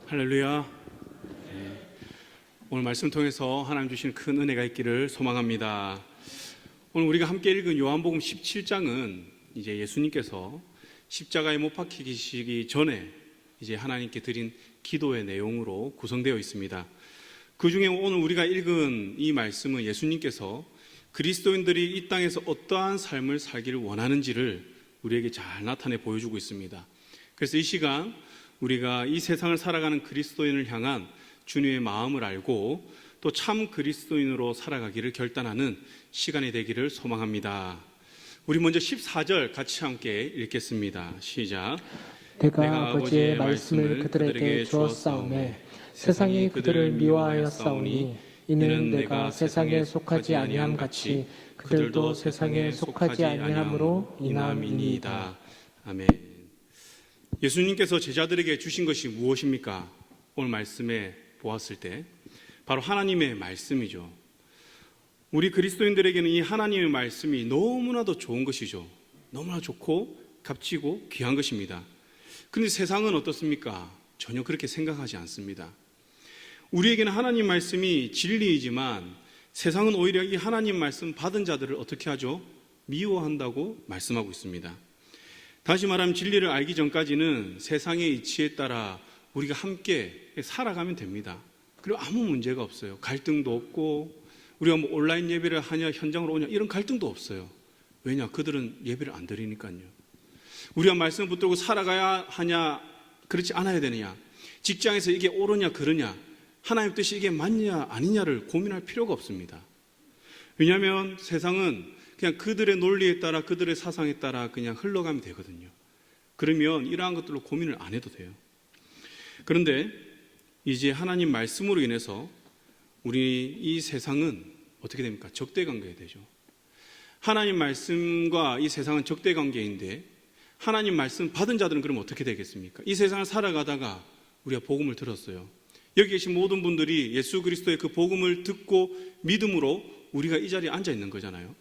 할렐루야. 오늘 말씀 통해서 하나님 주신 큰 은혜가 있기를 소망합니다. 오늘 우리가 함께 읽은 요한복음 17장은 이제 예수님께서 십자가에 못 박히시기 전에 이제 하나님께 드린 기도의 내용으로 구성되어 있습니다. 그 중에 오늘 우리가 읽은 이 말씀은 예수님께서 그리스도인들이 이 땅에서 어떠한 삶을 살기를 원하는지를 우리에게 잘 나타내 보여주고 있습니다. 그래서 이 시간 우리가 이 세상을 살아가는 그리스도인을 향한 주님의 마음을 알고 또 참 그리스도인으로 살아가기를 결단하는 시간이 되기를 소망합니다. 우리 먼저 14절 같이 함께 읽겠습니다. 시작. 내가 아버지의 말씀을 그들에게 주었사오매 세상이 그들을 미워하였사오니 이는 내가 세상에 속하지 아니함 같이 그들도 세상에 속하지 아니함으로 인함이니이다. 아멘. 예수님께서 제자들에게 주신 것이 무엇입니까? 오늘 말씀에 보았을 때 바로 하나님의 말씀이죠. 우리 그리스도인들에게는 이 하나님의 말씀이 너무나도 좋은 것이죠. 너무나 좋고 값지고 귀한 것입니다. 그런데 세상은 어떻습니까? 전혀 그렇게 생각하지 않습니다. 우리에게는 하나님 말씀이 진리이지만 세상은 오히려 이 하나님 말씀 받은 자들을 어떻게 하죠? 미워한다고 말씀하고 있습니다. 다시 말하면 진리를 알기 전까지는 세상의 이치에 따라 우리가 함께 살아가면 됩니다. 그리고 아무 문제가 없어요. 갈등도 없고 우리가 뭐 온라인 예배를 하냐 현장으로 오냐 이런 갈등도 없어요. 왜냐? 그들은 예배를 안 드리니까요. 우리가 말씀을 붙들고 살아가야 하냐 그렇지 않아야 되느냐, 직장에서 이게 옳으냐 그르냐, 하나님 뜻이 이게 맞냐 아니냐를 고민할 필요가 없습니다. 왜냐하면 세상은 그냥 그들의 논리에 따라 그들의 사상에 따라 그냥 흘러가면 되거든요. 그러면 이러한 것들로 고민을 안 해도 돼요. 그런데 이제 하나님 말씀으로 인해서 우리 이 세상은 어떻게 됩니까? 적대관계가 되죠. 하나님 말씀과 이 세상은 적대관계인데 하나님 말씀 받은 자들은 그럼 어떻게 되겠습니까? 이 세상을 살아가다가 우리가 복음을 들었어요. 여기 계신 모든 분들이 예수 그리스도의 그 복음을 듣고 믿음으로 우리가 이 자리에 앉아 있는 거잖아요.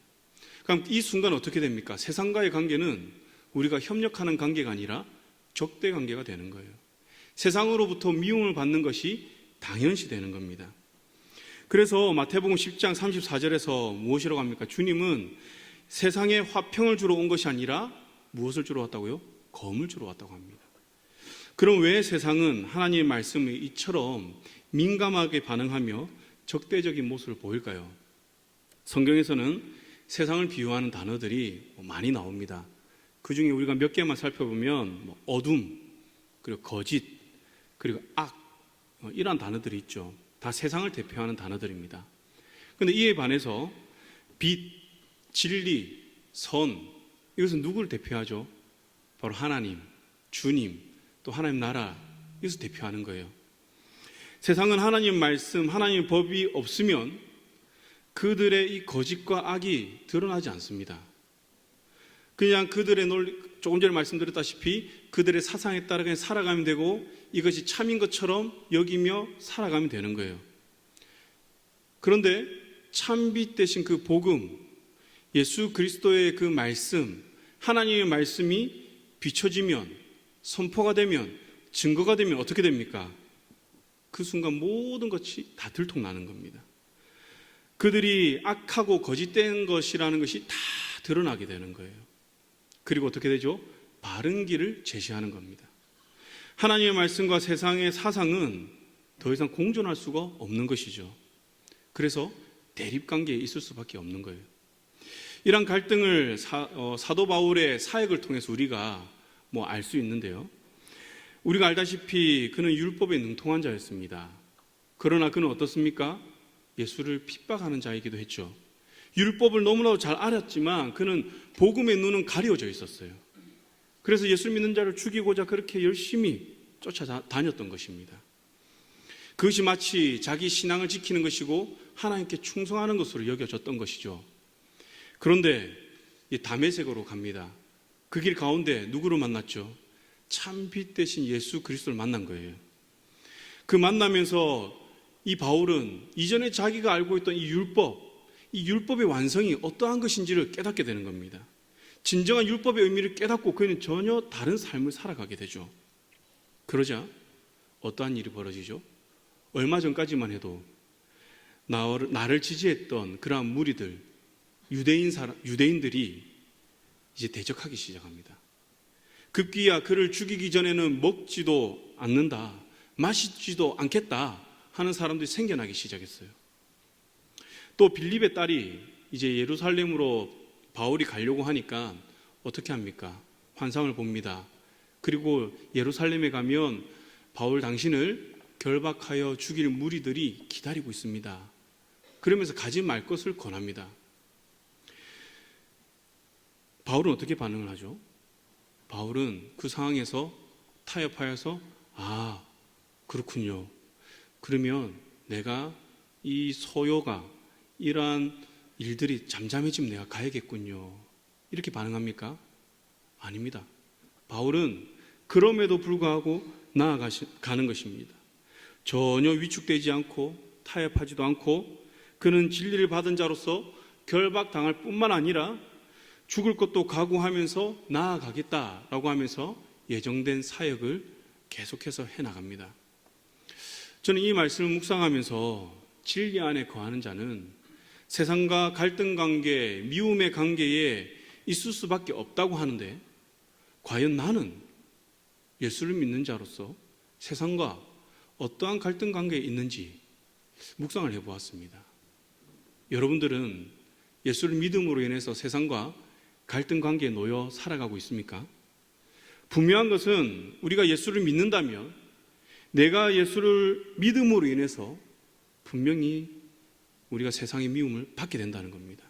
그럼 이 순간 어떻게 됩니까? 세상과의 관계는 우리가 협력하는 관계가 아니라 적대 관계가 되는 거예요. 세상으로부터 미움을 받는 것이 당연시 되는 겁니다. 그래서 마태복음 10장 34절에서 무엇이라고 합니까? 주님은 세상에 화평을 주러 온 것이 아니라 무엇을 주러 왔다고요? 검을 주러 왔다고 합니다. 그럼 왜 세상은 하나님의 말씀에 이처럼 민감하게 반응하며 적대적인 모습을 보일까요? 성경에서는 세상을 비유하는 단어들이 많이 나옵니다. 그 중에 우리가 몇 개만 살펴보면 어둠, 그리고 거짓, 그리고 악, 이러한 단어들이 있죠. 다 세상을 대표하는 단어들입니다. 그런데 이에 반해서 빛, 진리, 선, 이것은 누구를 대표하죠? 바로 하나님, 주님, 또 하나님 나라, 이것을 대표하는 거예요. 세상은 하나님 말씀, 하나님 법이 없으면 그들의 이 거짓과 악이 드러나지 않습니다. 그냥 그들의 논리, 조금 전에 말씀드렸다시피 그들의 사상에 따라 그냥 살아가면 되고 이것이 참인 것처럼 여기며 살아가면 되는 거예요. 그런데 참빛 대신 그 복음, 예수 그리스도의 그 말씀, 하나님의 말씀이 비춰지면, 선포가 되면, 증거가 되면 어떻게 됩니까? 그 순간 모든 것이 다 들통나는 겁니다. 그들이 악하고 거짓된 것이라는 것이 다 드러나게 되는 거예요. 그리고 어떻게 되죠? 바른 길을 제시하는 겁니다. 하나님의 말씀과 세상의 사상은 더 이상 공존할 수가 없는 것이죠. 그래서 대립관계에 있을 수밖에 없는 거예요. 이런 갈등을 사도 바울의 사역을 통해서 우리가 알 수 있는데요. 우리가 알다시피 그는 율법에 능통한 자였습니다. 그러나 그는 어떻습니까? 예수를 핍박하는 자이기도 했죠. 율법을 너무나도 잘 알았지만 그는 복음의 눈은 가려져 있었어요. 그래서 예수 믿는 자를 죽이고자 그렇게 열심히 쫓아다녔던 것입니다. 그것이 마치 자기 신앙을 지키는 것이고 하나님께 충성하는 것으로 여겨졌던 것이죠. 그런데 다메섹으로 갑니다. 그 길 가운데 누구를 만났죠? 참 빛 대신 예수 그리스도를 만난 거예요. 그 만나면서 이 바울은 이전에 자기가 알고 있던 이 율법의 완성이 어떠한 것인지를 깨닫게 되는 겁니다. 진정한 율법의 의미를 깨닫고 그는 전혀 다른 삶을 살아가게 되죠. 그러자 어떠한 일이 벌어지죠? 얼마 전까지만 해도 나를 지지했던 그러한 무리들, 유대인들이 이제 대적하기 시작합니다. 급기야 그를 죽이기 전에는 먹지도 않는다, 마시지도 않겠다 하는 사람들이 생겨나기 시작했어요. 또 빌립의 딸이 이제 예루살렘으로 바울이 가려고 하니까 어떻게 합니까? 환상을 봅니다. 그리고 예루살렘에 가면 바울 당신을 결박하여 죽일 무리들이 기다리고 있습니다. 그러면서 가지 말 것을 권합니다. 바울은 어떻게 반응을 하죠? 바울은 그 상황에서 타협하여서 그렇군요. 그러면 내가 이 소요가 이러한 일들이 잠잠해지면 내가 가야겠군요. 이렇게 반응합니까? 아닙니다. 바울은 그럼에도 불구하고 나아가는 것입니다. 전혀 위축되지 않고 타협하지도 않고 그는 진리를 받은 자로서 결박당할 뿐만 아니라 죽을 것도 각오하면서 나아가겠다라고 하면서 예정된 사역을 계속해서 해나갑니다. 저는 이 말씀을 묵상하면서 진리 안에 거하는 자는 세상과 갈등 관계, 미움의 관계에 있을 수밖에 없다고 하는데 과연 나는 예수를 믿는 자로서 세상과 어떠한 갈등 관계에 있는지 묵상을 해보았습니다. 여러분들은 예수를 믿음으로 인해서 세상과 갈등 관계에 놓여 살아가고 있습니까? 분명한 것은 우리가 예수를 믿는다면 내가 예수를 믿음으로 인해서 분명히 우리가 세상의 미움을 받게 된다는 겁니다.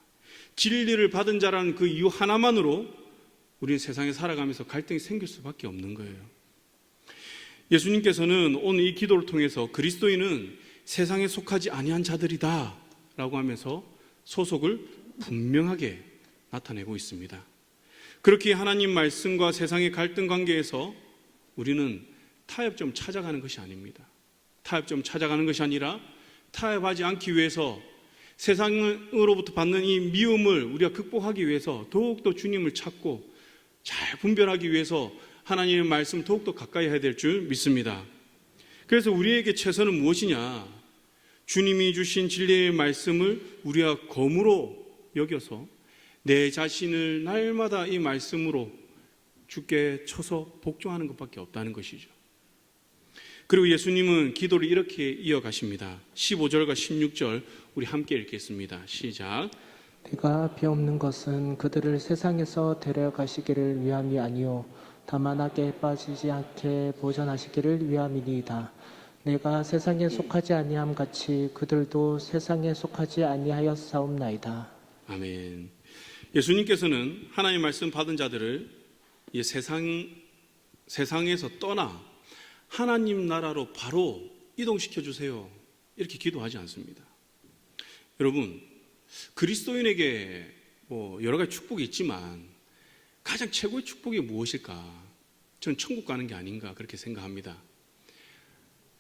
진리를 받은 자라는 그 이유 하나만으로 우리는 세상에 살아가면서 갈등이 생길 수밖에 없는 거예요. 예수님께서는 오늘 이 기도를 통해서 그리스도인은 세상에 속하지 아니한 자들이다 라고 하면서 소속을 분명하게 나타내고 있습니다. 그렇게 하나님 말씀과 세상의 갈등 관계에서 우리는 타협점을 찾아가는 것이 아닙니다. 타협점을 찾아가는 것이 아니라 타협하지 않기 위해서 세상으로부터 받는 이 미움을 우리가 극복하기 위해서 더욱더 주님을 찾고 잘 분별하기 위해서 하나님의 말씀을 더욱더 가까이 해야 될 줄 믿습니다. 그래서 우리에게 최선은 무엇이냐? 주님이 주신 진리의 말씀을 우리가 검으로 여겨서 내 자신을 날마다 이 말씀으로 주께 쳐서 복종하는 것밖에 없다는 것이죠. 그리고 예수님은 기도를 이렇게 이어가십니다. 15절과 16절 우리 함께 읽겠습니다. 시작. 내가 비옵는 것은 그들을 세상에서 데려가시기를 위함이 아니요 다만 악에 빠지지 않게 보전하시기를 위함이니이다. 내가 세상에 속하지 아니함 같이 그들도 세상에 속하지 아니하였사옵나이다. 아멘. 예수님께서는 하나님의 말씀 받은 자들을 이 세상에서 떠나 하나님 나라로 바로 이동시켜 주세요. 이렇게 기도하지 않습니다. 여러분, 그리스도인에게 여러 가지 축복이 있지만 가장 최고의 축복이 무엇일까? 저는 천국 가는 게 아닌가 그렇게 생각합니다.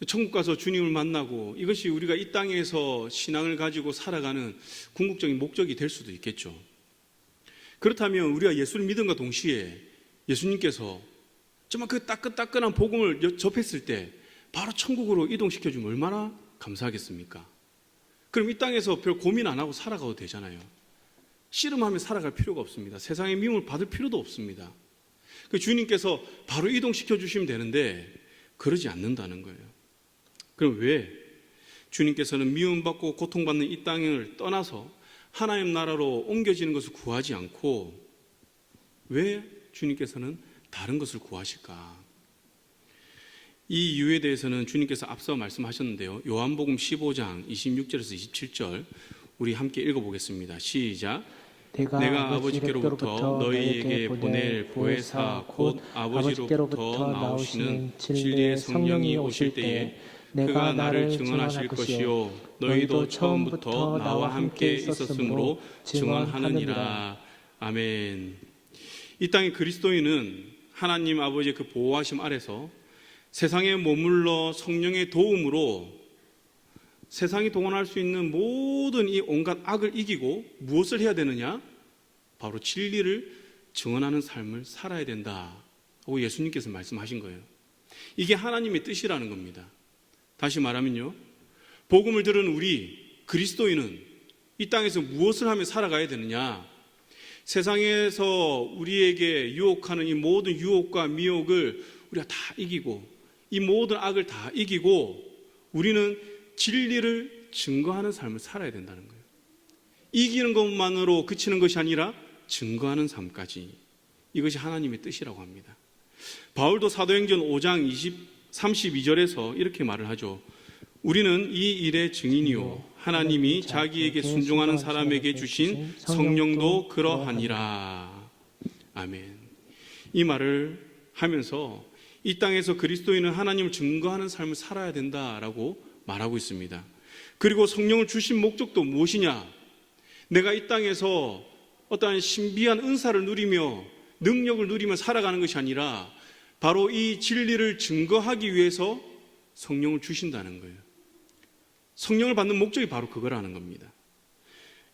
천국 가서 주님을 만나고 이것이 우리가 이 땅에서 신앙을 가지고 살아가는 궁극적인 목적이 될 수도 있겠죠. 그렇다면 우리가 예수를 믿음과 동시에 예수님께서 정말 그 따끈따끈한 복음을 접했을 때 바로 천국으로 이동시켜주면 얼마나 감사하겠습니까? 그럼 이 땅에서 별 고민 안 하고 살아가도 되잖아요. 씨름하며 살아갈 필요가 없습니다. 세상의 미움을 받을 필요도 없습니다. 그 주님께서 바로 이동시켜 주시면 되는데 그러지 않는다는 거예요. 그럼 왜 주님께서는 미움받고 고통받는 이 땅을 떠나서 하나님 나라로 옮겨지는 것을 구하지 않고 왜 주님께서는 다른 것을 구하실까? 이 이유에 대해서는 주님께서 앞서 말씀하셨는데요. 요한복음 15장 26절에서 27절 우리 함께 읽어보겠습니다. 시작. 내가 아버지께로부터 너희에게 보낼 보혜사 곧 아버지로부터 나오시는 진리의 성령이 오실 때에 그가 나를 증언하실 것이요 너희도 처음부터 나와 함께 있었으므로 증언하느니라. 아멘. 이 땅의 그리스도인은 하나님 아버지의 그 보호하심 아래서 세상에 머물러 성령의 도움으로 세상이 동원할 수 있는 모든 이 온갖 악을 이기고 무엇을 해야 되느냐? 바로 진리를 증언하는 삶을 살아야 된다고 예수님께서 말씀하신 거예요. 이게 하나님의 뜻이라는 겁니다. 다시 말하면요, 복음을 들은 우리 그리스도인은 이 땅에서 무엇을 하며 살아가야 되느냐? 세상에서 우리에게 유혹하는 이 모든 유혹과 미혹을 우리가 다 이기고, 이 모든 악을 다 이기고 우리는 진리를 증거하는 삶을 살아야 된다는 거예요. 이기는 것만으로 그치는 것이 아니라 증거하는 삶까지. 이것이 하나님의 뜻이라고 합니다. 바울도 사도행전 5장 32절에서 이렇게 말을 하죠. 우리는 이 일의 증인이요 하나님이 자기에게 순종하는 사람에게 주신 성령도 그러하니라. 아멘. 이 말을 하면서 이 땅에서 그리스도인은 하나님을 증거하는 삶을 살아야 된다라고 말하고 있습니다. 그리고 성령을 주신 목적도 무엇이냐? 내가 이 땅에서 어떠한 신비한 은사를 누리며 능력을 누리며 살아가는 것이 아니라 바로 이 진리를 증거하기 위해서 성령을 주신다는 거예요. 성령을 받는 목적이 바로 그거라는 겁니다.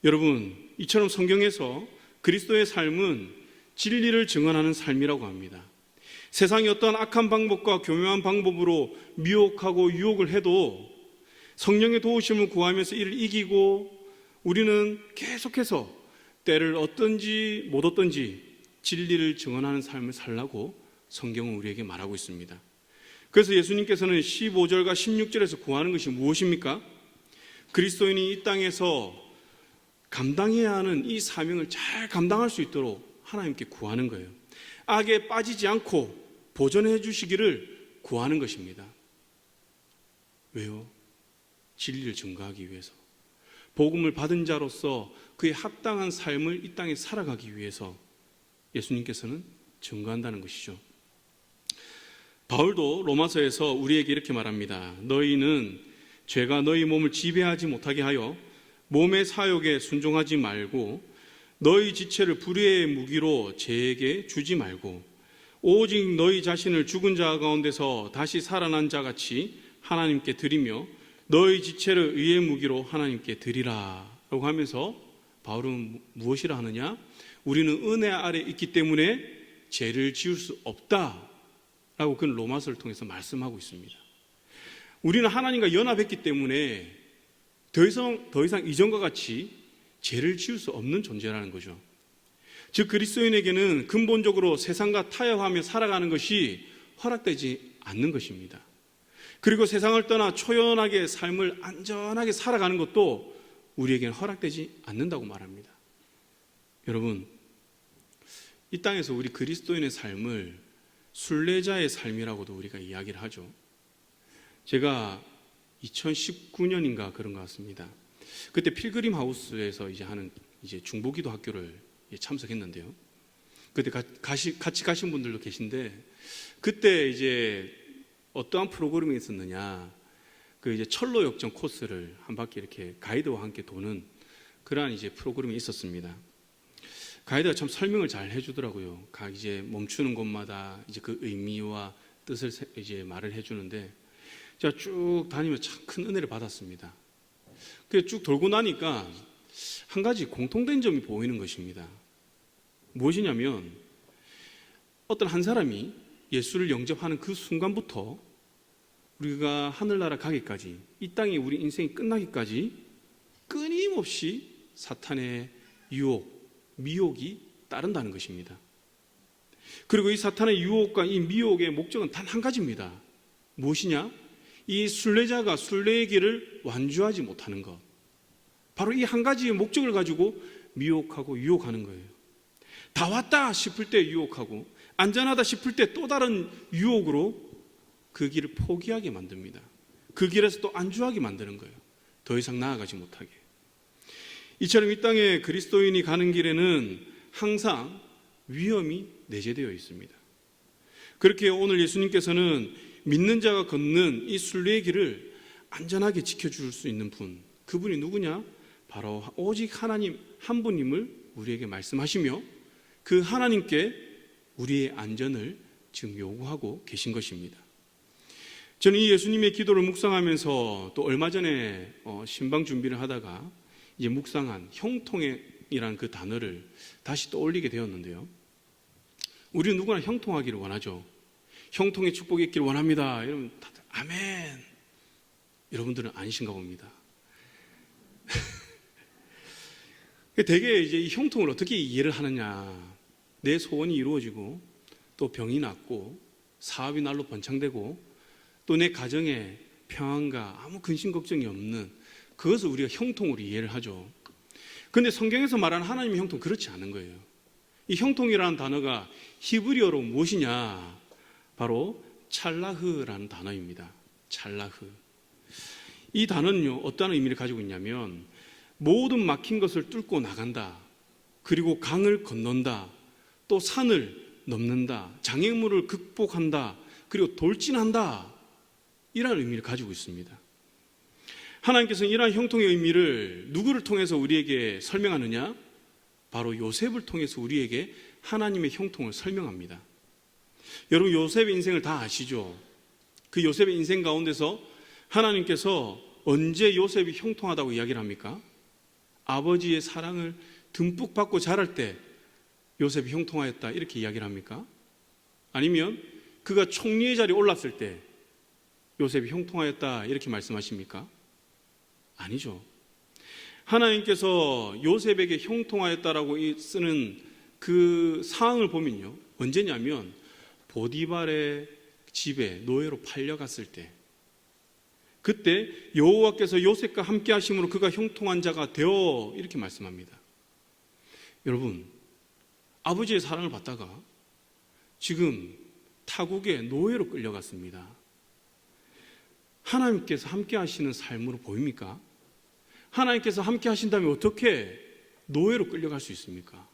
여러분, 이처럼 성경에서 그리스도의 삶은 진리를 증언하는 삶이라고 합니다. 세상이 어떠한 악한 방법과 교묘한 방법으로 미혹하고 유혹을 해도 성령의 도우심을 구하면서 이를 이기고 우리는 계속해서 때를 얻든지 못 얻든지 진리를 증언하는 삶을 살라고 성경은 우리에게 말하고 있습니다. 그래서 예수님께서는 15절과 16절에서 구하는 것이 무엇입니까? 그리스도인이 이 땅에서 감당해야 하는 이 사명을 잘 감당할 수 있도록 하나님께 구하는 거예요. 악에 빠지지 않고 보존해 주시기를 구하는 것입니다. 왜요? 진리를 증거하기 위해서, 복음을 받은 자로서 그의 합당한 삶을 이 땅에 살아가기 위해서 예수님께서는 증거한다는 것이죠. 바울도 로마서에서 우리에게 이렇게 말합니다. 너희는 죄가 너희 몸을 지배하지 못하게 하여 몸의 사욕에 순종하지 말고 너희 지체를 불의의 무기로 죄에게 주지 말고 오직 너희 자신을 죽은 자 가운데서 다시 살아난 자 같이 하나님께 드리며 너희 지체를 의의 무기로 하나님께 드리라 라고 하면서 바울은 무엇이라 하느냐? 우리는 은혜 아래 있기 때문에 죄를 지을 수 없다 라고 그는 로마서를 통해서 말씀하고 있습니다. 우리는 하나님과 연합했기 때문에 더 이상 이전과 같이 죄를 지을 수 없는 존재라는 거죠. 즉 그리스도인에게는 근본적으로 세상과 타협하며 살아가는 것이 허락되지 않는 것입니다. 그리고 세상을 떠나 초연하게 삶을 안전하게 살아가는 것도 우리에게는 허락되지 않는다고 말합니다. 여러분, 이 땅에서 우리 그리스도인의 삶을 순례자의 삶이라고도 우리가 이야기를 하죠. 제가 2019년인가 그런 것 같습니다. 그때 필그림 하우스에서 하는 중보기도 학교를 참석했는데요. 그때 같이 가신 분들도 계신데, 그때 어떠한 프로그램이 있었느냐, 철로 역정 코스를 한 바퀴 이렇게 가이드와 함께 도는 그러한 프로그램이 있었습니다. 가이드가 참 설명을 잘 해주더라고요. 각 멈추는 곳마다 그 의미와 뜻을 말을 해주는데, 제가 쭉 다니면서 참 큰 은혜를 받았습니다. 그래서 쭉 돌고 나니까 한 가지 공통된 점이 보이는 것입니다. 무엇이냐면, 어떤 한 사람이 예수를 영접하는 그 순간부터 우리가 하늘나라 가기까지, 이 땅이 우리 인생이 끝나기까지 끊임없이 사탄의 유혹, 미혹이 따른다는 것입니다. 그리고 이 사탄의 유혹과 이 미혹의 목적은 단 한 가지입니다. 무엇이냐? 이 순례자가 순례의 길을 완주하지 못하는 것. 바로 이 한 가지의 목적을 가지고 미혹하고 유혹하는 거예요. 다 왔다 싶을 때 유혹하고, 안전하다 싶을 때 또 다른 유혹으로 그 길을 포기하게 만듭니다. 그 길에서 또 안주하게 만드는 거예요. 더 이상 나아가지 못하게. 이처럼 이 땅에 그리스도인이 가는 길에는 항상 위험이 내재되어 있습니다. 그렇게 오늘 예수님께서는 믿는 자가 걷는 이 순례의 길을 안전하게 지켜줄 수 있는 분, 그분이 누구냐? 바로 오직 하나님 한 분임을 우리에게 말씀하시며 그 하나님께 우리의 안전을 지금 요구하고 계신 것입니다. 저는 이 예수님의 기도를 묵상하면서 또 얼마 전에 신방 준비를 하다가 묵상한 형통이라는 그 단어를 다시 떠올리게 되었는데요. 우리는 누구나 형통하기를 원하죠. 형통의 축복이 있길 원합니다. 이러면 다들 아멘. 여러분들은 아니신가 봅니다. 대개 이제 이 형통을 어떻게 이해를 하느냐. 내 소원이 이루어지고 또 병이 낫고 사업이 날로 번창되고 또 내 가정에 평안과 아무 근심 걱정이 없는 그것을 우리가 형통으로 이해를 하죠. 그런데 성경에서 말하는 하나님의 형통 그렇지 않은 거예요. 이 형통이라는 단어가 히브리어로 무엇이냐? 바로 찰라흐라는 단어입니다. 찰라흐. 이 단어는요, 어떠한 의미를 가지고 있냐면 모든 막힌 것을 뚫고 나간다. 그리고 강을 건넌다. 또 산을 넘는다. 장애물을 극복한다. 그리고 돌진한다. 이라는 의미를 가지고 있습니다. 하나님께서는 이러한 형통의 의미를 누구를 통해서 우리에게 설명하느냐? 바로 요셉을 통해서 우리에게 하나님의 형통을 설명합니다. 여러분, 요셉의 인생을 다 아시죠? 그 요셉의 인생 가운데서 하나님께서 언제 요셉이 형통하다고 이야기를 합니까? 아버지의 사랑을 듬뿍 받고 자랄 때 요셉이 형통하였다 이렇게 이야기를 합니까? 아니면 그가 총리의 자리에 올랐을 때 요셉이 형통하였다 이렇게 말씀하십니까? 아니죠. 하나님께서 요셉에게 형통하였다라고 쓰는 그 상황을 보면요, 언제냐면 보디발의 집에 노예로 팔려갔을 때, 그때 여호와께서 요셉과 함께 하심으로 그가 형통한 자가 되어 이렇게 말씀합니다. 여러분, 아버지의 사랑을 받다가 지금 타국의 노예로 끌려갔습니다. 하나님께서 함께 하시는 삶으로 보입니까? 하나님께서 함께 하신다면 어떻게 노예로 끌려갈 수 있습니까?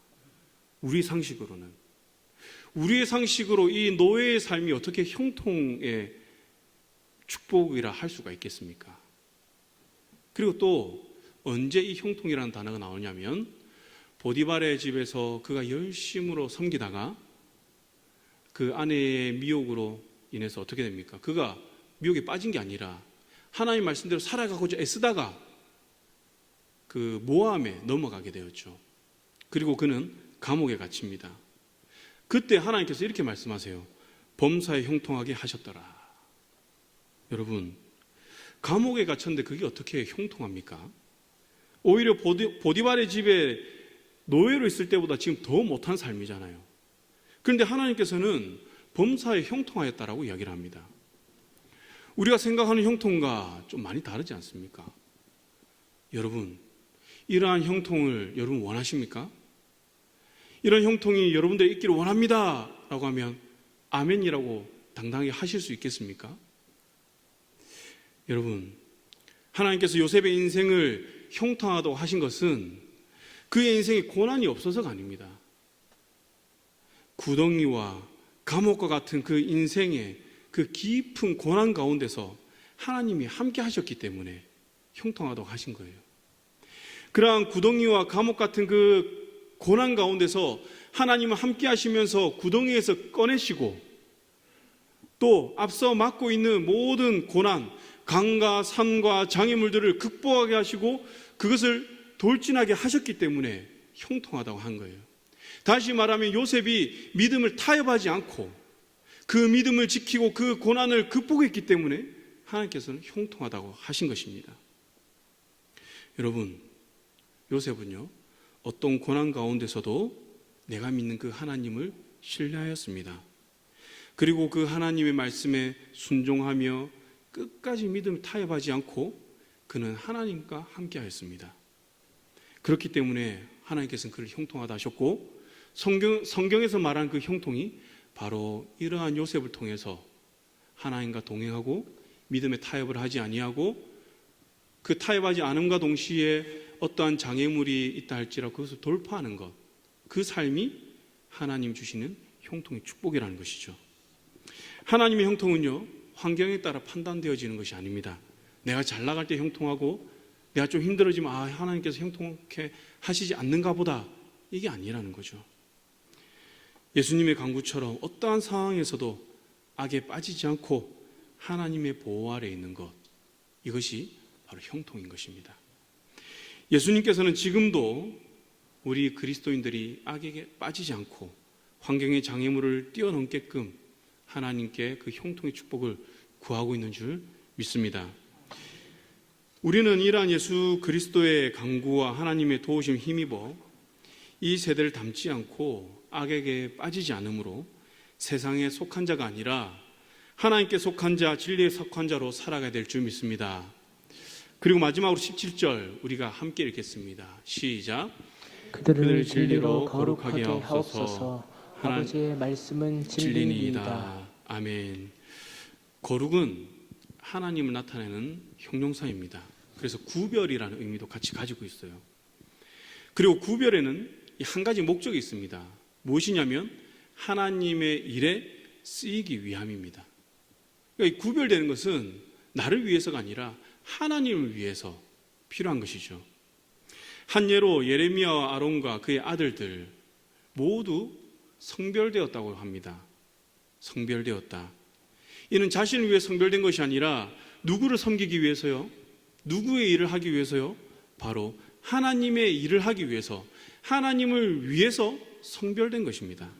우리 상식으로는. 우리의 상식으로 이 노예의 삶이 어떻게 형통의 축복이라 할 수가 있겠습니까? 그리고 또 언제 이 형통이라는 단어가 나오냐면 보디발의 집에서 그가 열심으로 섬기다가 그 아내의 미혹으로 인해서 어떻게 됩니까? 그가 미혹에 빠진 게 아니라 하나님 말씀대로 살아가고자 애쓰다가 그 모함에 넘어가게 되었죠. 그리고 그는 감옥에 갇힙니다. 그때 하나님께서 이렇게 말씀하세요. 범사에 형통하게 하셨더라. 여러분, 감옥에 갇혔는데 그게 어떻게 형통합니까? 오히려 보디발의 집에 노예로 있을 때보다 지금 더 못한 삶이잖아요. 그런데 하나님께서는 범사에 형통하였다라고 이야기를 합니다. 우리가 생각하는 형통과 좀 많이 다르지 않습니까? 여러분, 이러한 형통을 여러분 원하십니까? 이런 형통이 여러분들이 있기를 원합니다 라고 하면 아멘이라고 당당하게 하실 수 있겠습니까? 여러분, 하나님께서 요셉의 인생을 형통하다고 하신 것은 그의 인생에 고난이 없어서가 아닙니다. 구덩이와 감옥과 같은 그 인생의 그 깊은 고난 가운데서 하나님이 함께 하셨기 때문에 형통하다고 하신 거예요. 그러한 구덩이와 감옥 같은 그 고난 가운데서 하나님은 함께 하시면서 구덩이에서 꺼내시고 또 앞서 맡고 있는 모든 고난, 강과 산과 장애물들을 극복하게 하시고 그것을 돌진하게 하셨기 때문에 형통하다고 한 거예요. 다시 말하면 요셉이 믿음을 타협하지 않고 그 믿음을 지키고 그 고난을 극복했기 때문에 하나님께서는 형통하다고 하신 것입니다. 여러분, 요셉은요, 어떤 고난 가운데서도 내가 믿는 그 하나님을 신뢰하였습니다. 그리고 그 하나님의 말씀에 순종하며 끝까지 믿음을 타협하지 않고 그는 하나님과 함께 하였습니다. 그렇기 때문에 하나님께서는 그를 형통하다 하셨고 성경에서 말한 그 형통이 바로 이러한 요셉을 통해서 하나님과 동행하고 믿음에 타협을 하지 아니하고 그 타협하지 않음과 동시에 어떠한 장애물이 있다 할지라도 그것을 돌파하는 것, 그 삶이 하나님 주시는 형통의 축복이라는 것이죠. 하나님의 형통은요, 환경에 따라 판단되어지는 것이 아닙니다. 내가 잘 나갈 때 형통하고 내가 좀 힘들어지면 하나님께서 형통케 하시지 않는가 보다, 이게 아니라는 거죠. 예수님의 강구처럼 어떠한 상황에서도 악에 빠지지 않고 하나님의 보호 아래 있는 것, 이것이 바로 형통인 것입니다. 예수님께서는 지금도 우리 그리스도인들이 악에게 빠지지 않고 환경의 장애물을 뛰어넘게끔 하나님께 그 형통의 축복을 구하고 있는 줄 믿습니다. 우리는 이러한 예수 그리스도의 강구와 하나님의 도우심 힘입어 이 세대를 닮지 않고 악에게 빠지지 않으므로 세상에 속한 자가 아니라 하나님께 속한 자, 진리에 속한 자로 살아가야 될 줄 믿습니다. 그리고 마지막으로 17절 우리가 함께 읽겠습니다. 시작. 그들을 진리로 거룩하게 하옵소서. 아버지의 말씀은 진리니이다. 아멘. 거룩은 하나님을 나타내는 형용사입니다. 그래서 구별이라는 의미도 같이 가지고 있어요. 그리고 구별에는 한 가지 목적이 있습니다. 무엇이냐면 하나님의 일에 쓰이기 위함입니다. 그러니까 이 구별되는 것은 나를 위해서가 아니라 하나님을 위해서 필요한 것이죠. 한 예로 예레미야와 아론과 그의 아들들 모두 성별되었다고 합니다. 성별되었다. 이는 자신을 위해 성별된 것이 아니라 누구를 섬기기 위해서요? 누구의 일을 하기 위해서요? 바로 하나님의 일을 하기 위해서, 하나님을 위해서 성별된 것입니다.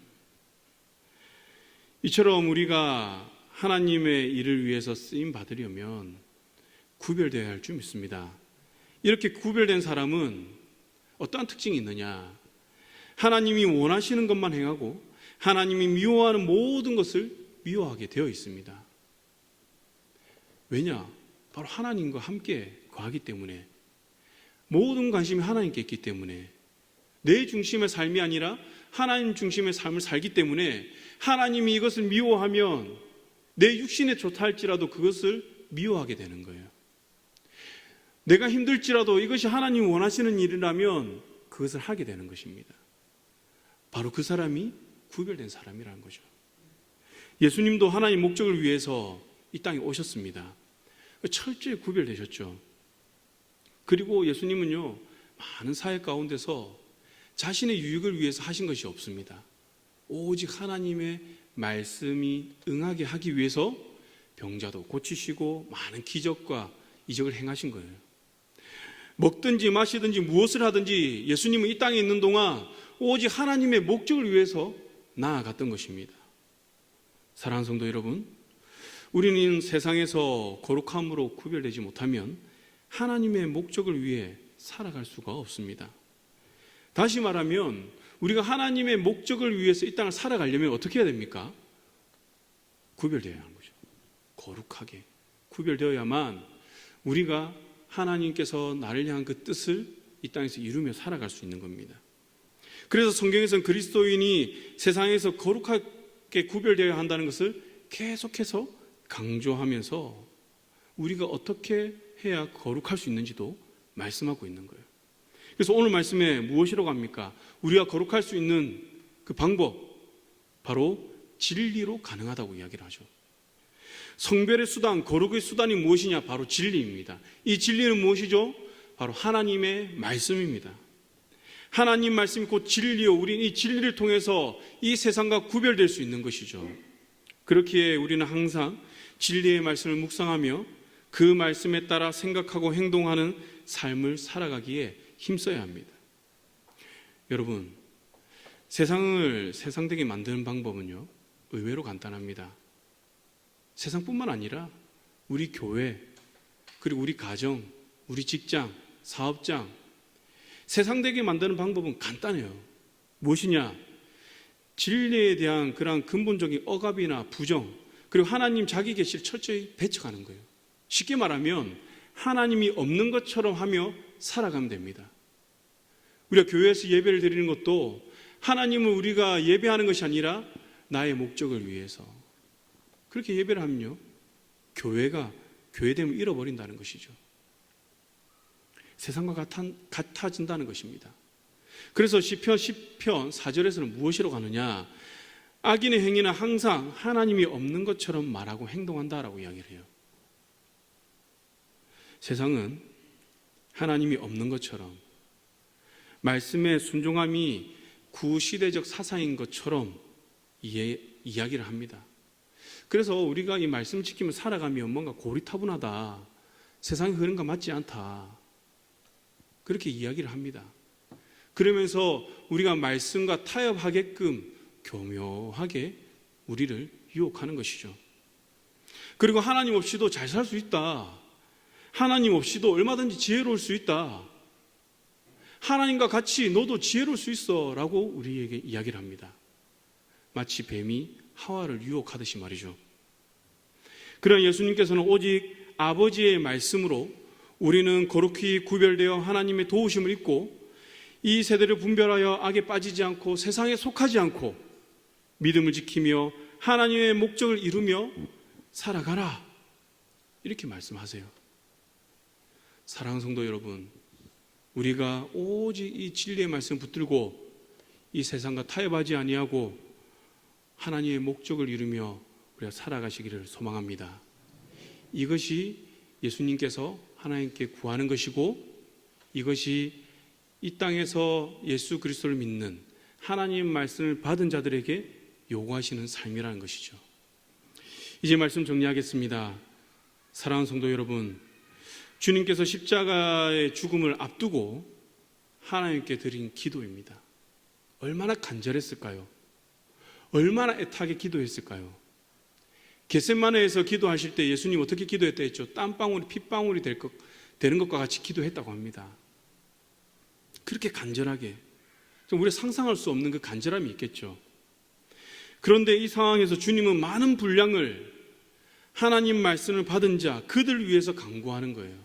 이처럼 우리가 하나님의 일을 위해서 쓰임 받으려면 구별되어야 할 줄 믿습니다. 이렇게 구별된 사람은 어떠한 특징이 있느냐? 하나님이 원하시는 것만 행하고 하나님이 미워하는 모든 것을 미워하게 되어 있습니다. 왜냐? 바로 하나님과 함께 거하기 때문에, 모든 관심이 하나님께 있기 때문에, 내 중심의 삶이 아니라 하나님 중심의 삶을 살기 때문에 하나님이 이것을 미워하면 내 육신에 좋다 할지라도 그것을 미워하게 되는 거예요. 내가 힘들지라도 이것이 하나님이 원하시는 일이라면 그것을 하게 되는 것입니다. 바로 그 사람이 구별된 사람이라는 거죠. 예수님도 하나님 목적을 위해서 이 땅에 오셨습니다. 철저히 구별되셨죠. 그리고 예수님은요, 많은 사회 가운데서 자신의 유익을 위해서 하신 것이 없습니다. 오직 하나님의 말씀이 응하게 하기 위해서 병자도 고치시고 많은 기적과 이적을 행하신 거예요. 먹든지 마시든지 무엇을 하든지 예수님은 이 땅에 있는 동안 오직 하나님의 목적을 위해서 나아갔던 것입니다. 사랑하는 성도 여러분, 우리는 세상에서 거룩함으로 구별되지 못하면 하나님의 목적을 위해 살아갈 수가 없습니다. 다시 말하면 우리가 하나님의 목적을 위해서 이 땅을 살아가려면 어떻게 해야 됩니까? 구별되어야 하는 거죠. 거룩하게 구별되어야만 우리가 하나님께서 나를 향한 그 뜻을 이 땅에서 이루며 살아갈 수 있는 겁니다. 그래서 성경에서는 그리스도인이 세상에서 거룩하게 구별되어야 한다는 것을 계속해서 강조하면서 우리가 어떻게 해야 거룩할 수 있는지도 말씀하고 있는 거예요. 그래서 오늘 말씀에 무엇이라고 합니까? 우리가 거룩할 수 있는 그 방법, 바로 진리로 가능하다고 이야기를 하죠. 성별의 수단, 거룩의 수단이 무엇이냐? 바로 진리입니다. 이 진리는 무엇이죠? 바로 하나님의 말씀입니다. 하나님 말씀이 곧 진리요, 우리는 이 진리를 통해서 이 세상과 구별될 수 있는 것이죠. 그렇기에 우리는 항상 진리의 말씀을 묵상하며 그 말씀에 따라 생각하고 행동하는 삶을 살아가기에 힘써야 합니다. 여러분, 세상을 세상되게 만드는 방법은요, 의외로 간단합니다. 세상뿐만 아니라 우리 교회, 그리고 우리 가정, 우리 직장, 사업장, 세상되게 만드는 방법은 간단해요. 무엇이냐? 진리에 대한 그런 근본적인 억압이나 부정, 그리고 하나님 자기 계시를 철저히 배척하는 거예요. 쉽게 말하면 하나님이 없는 것처럼 하며 살아가면 됩니다. 우리가 교회에서 예배를 드리는 것도 하나님을 우리가 예배하는 것이 아니라 나의 목적을 위해서, 그렇게 예배를 하면요, 교회가 교회됨을 잃어버린다는 것이죠. 세상과 같아진다는 것입니다. 그래서 시편 10편 4절에서는 무엇이라고 하느냐? 악인의 행위는 항상 하나님이 없는 것처럼 말하고 행동한다라고 이야기를 해요. 세상은 하나님이 없는 것처럼, 말씀의 순종함이 구시대적 사상인 것처럼 이야기를 합니다. 그래서 우리가 이 말씀 지키며 살아가면 뭔가 고리타분하다, 세상이 흐른 거 맞지 않다, 그렇게 이야기를 합니다. 그러면서 우리가 말씀과 타협하게끔 교묘하게 우리를 유혹하는 것이죠. 그리고 하나님 없이도 잘 살 수 있다. 하나님 없이도 얼마든지 지혜로울 수 있다. 하나님과 같이 너도 지혜로울 수 있어 라고 우리에게 이야기를 합니다. 마치 뱀이 하와를 유혹하듯이 말이죠. 그러나 예수님께서는 오직 아버지의 말씀으로 우리는 거룩히 구별되어 하나님의 도우심을 입고 이 세대를 분별하여 악에 빠지지 않고 세상에 속하지 않고 믿음을 지키며 하나님의 목적을 이루며 살아가라, 이렇게 말씀하세요. 사랑하는 성도 여러분, 우리가 오직 이 진리의 말씀 붙들고 이 세상과 타협하지 아니하고 하나님의 목적을 이루며 우리가 살아가시기를 소망합니다. 이것이 예수님께서 하나님께 구하는 것이고, 이것이 이 땅에서 예수 그리스도를 믿는 하나님 말씀을 받은 자들에게 요구하시는 삶이라는 것이죠. 이제 말씀 정리하겠습니다. 사랑하는 성도 여러분, 주님께서 십자가의 죽음을 앞두고 하나님께 드린 기도입니다. 얼마나 간절했을까요? 얼마나 애타게 기도했을까요? 겟세마네에서 기도하실 때 예수님 어떻게 기도했다 했죠? 땀방울이 핏방울이 되는 것과 같이 기도했다고 합니다. 그렇게 간절하게, 우리가 상상할 수 없는 그 간절함이 있겠죠. 그런데 이 상황에서 주님은 많은 분량을 하나님 말씀을 받은 자, 그들을 위해서 간구하는 거예요.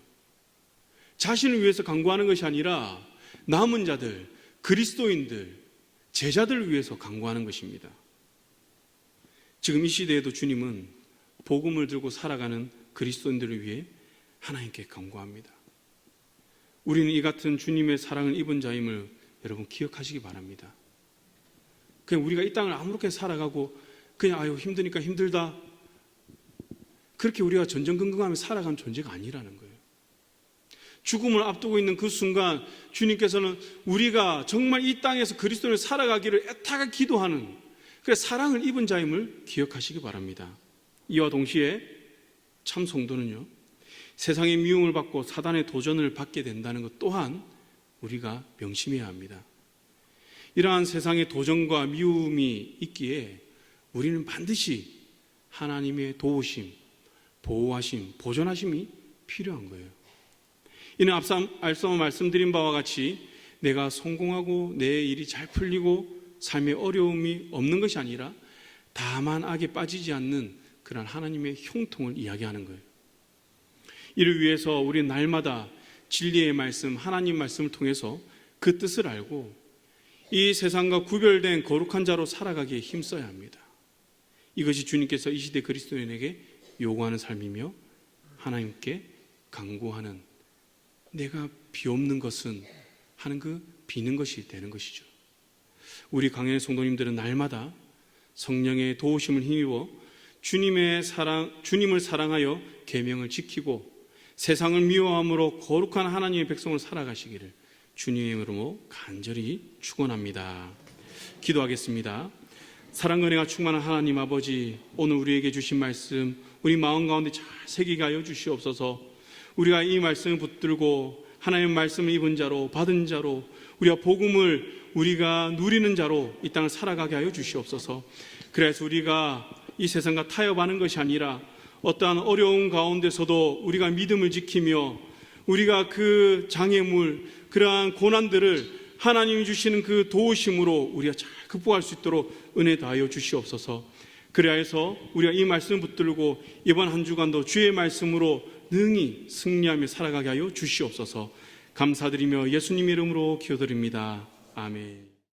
자신을 위해서 간구하는 것이 아니라 남은 자들, 그리스도인들, 제자들을 위해서 간구하는 것입니다. 지금 이 시대에도 주님은 복음을 들고 살아가는 그리스도인들을 위해 하나님께 간구합니다. 우리는 이 같은 주님의 사랑을 입은 자임을 여러분 기억하시기 바랍니다. 그냥 우리가 이 땅을 아무렇게 살아가고 그냥 아유 힘드니까 힘들다, 그렇게 우리가 전전긍긍하며 살아가는 존재가 아니라는 거예요. 죽음을 앞두고 있는 그 순간 주님께서는 우리가 정말 이 땅에서 그리스도를 살아가기를 애타게 기도하는 그 사랑을 입은 자임을 기억하시기 바랍니다. 이와 동시에 참 성도는요, 세상의 미움을 받고 사단의 도전을 받게 된다는 것 또한 우리가 명심해야 합니다. 이러한 세상의 도전과 미움이 있기에 우리는 반드시 하나님의 도우심, 보호하심, 보존하심이 필요한 거예요. 이는 앞서 말씀드린 바와 같이 내가 성공하고 내 일이 잘 풀리고 삶에 어려움이 없는 것이 아니라 다만 악에 빠지지 않는 그런 하나님의 형통을 이야기하는 거예요. 이를 위해서 우리는 날마다 진리의 말씀, 하나님 말씀을 통해서 그 뜻을 알고 이 세상과 구별된 거룩한 자로 살아가기에 힘써야 합니다. 이것이 주님께서 이 시대 그리스도인에게 요구하는 삶이며 하나님께 간구하는, 내가 비옵는 것은 하는 그 비는 것이 되는 것이죠. 우리 강연의 성도님들은 날마다 성령의 도우심을 힘입어 주님을 사랑하여 계명을 지키고 세상을 미워함으로 거룩한 하나님의 백성으로 살아가시기를 주님의 이름으로 간절히 축원합니다. 기도하겠습니다. 사랑 은혜가 충만한 하나님 아버지, 오늘 우리에게 주신 말씀 우리 마음 가운데 잘 새기게 하여 주시옵소서. 우리가 이 말씀을 붙들고 하나님의 말씀을 입은 자로, 받은 자로, 우리가 복음을 우리가 누리는 자로 이 땅을 살아가게 하여 주시옵소서. 그래서 우리가 이 세상과 타협하는 것이 아니라 어떠한 어려운 가운데서도 우리가 믿음을 지키며 우리가 그 장애물, 그러한 고난들을 하나님이 주시는 그 도우심으로 우리가 잘 극복할 수 있도록 은혜 다하여 주시옵소서. 그래서 우리가 이 말씀을 붙들고 이번 한 주간도 주의 말씀으로 능히 승리하며 살아가게 하여 주시옵소서. 감사드리며 예수님 이름으로 기도드립니다. 아멘.